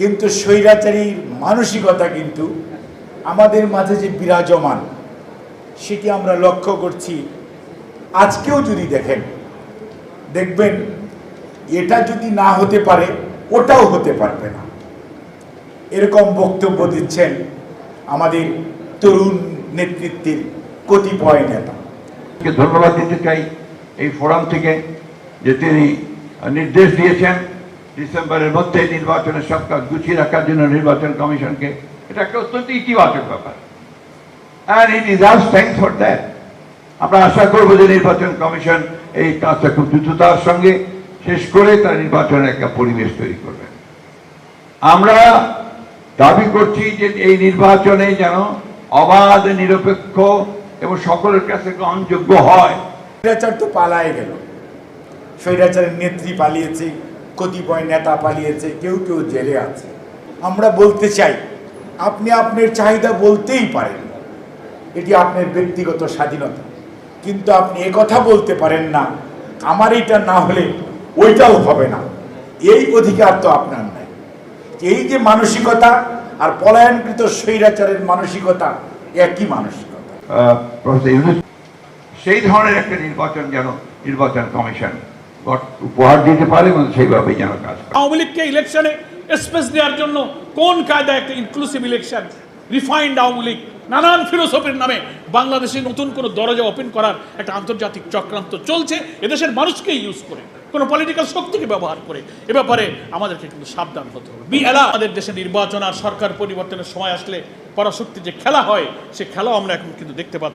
কিন্তু স্বৈরাচারীর মানসিকতা কিন্তু আমাদের মাঝে যে বিরাজমান সেটি আমরা লক্ষ্য করছি। আজকেও যদি দেখবেন এটা যদি না হতে পারে ওটাও হতে পারবে না, এরকম বক্তব্য দিচ্ছেন আমাদের তরুণ নেতৃত্বের কতিপয় নেতা। ধন্যবাদ দিতে চাই এই ফোরাম থেকে যে তিনি নির্দেশ দিয়েছেন ডিসেম্বরের মধ্যে নির্বাচনের সব কাজ গুছিয়ে রাখার জন্য নির্বাচন কমিশনকে। এটা একটা অত্যন্ত ইতিবাচক ব্যাপার, and he deserves thanks for that. আমরা আশা করবো যে নির্বাচন কমিশন এই কাজটা খুব দ্রুততার সঙ্গে শেষ করে তার নির্বাচনের একটা পরিবেশ তৈরি করবে। আমরা দাবি করছি যে এই নির্বাচনে যেন অবাধ, নিরপেক্ষ এবং সকলের কাছে গ্রহণযোগ্য হয়। স্বৈরাচার তো পালায় গেল, স্বৈরাচারের নেত্রী পালিয়েছে, কতিপয় নেতা পালিয়েছে, কেউ কেউ জেলে আছে। আমরা বলতে চাই আপনি আপনার চাহিদা বলতেই পারেন, এটি আপনার ব্যক্তিগত স্বাধীনতা, কিন্তু আপনি একথা বলতে পারেন না আমার এটা না হলে ওইটাও হবে না। এই অধিকার তো আপনার নাই। এই যে মানসিকতা আর পলায়নকৃত স্বৈরাচারের মানসিকতা একই মানসিকতা। সেই ধরনের একটা নির্বাচন যেন নির্বাচন কমিশন উপহার দিতে পারে এবং সেইভাবে যেন কাজ করে। আওয়ামী লীগকে ইলেকশনে স্পেস দেওয়ার জন্য কোন কায়দা একটা inclusive election, refined Awami League নানান ফিলোসফির নামে বাংলাদেশে নতুন কোনো দরজা ওপেন করার একটা আন্তর্জাতিক চক্রান্ত চলছে, এদেশের মানুষকে ইউজ করে, কোনো পলিটিক্যাল শক্তিকে ব্যবহার করে। এ ব্যাপারে আমাদেরকে কিন্তু সাবধান হতে হবে। আমাদের দেশে নির্বাচন আর সরকার পরিবর্তনের সময় আসলে পরাশক্তির যে খেলা হয়, সে খেলাও আমরা এখন কিন্তু দেখতে পাচ্ছি।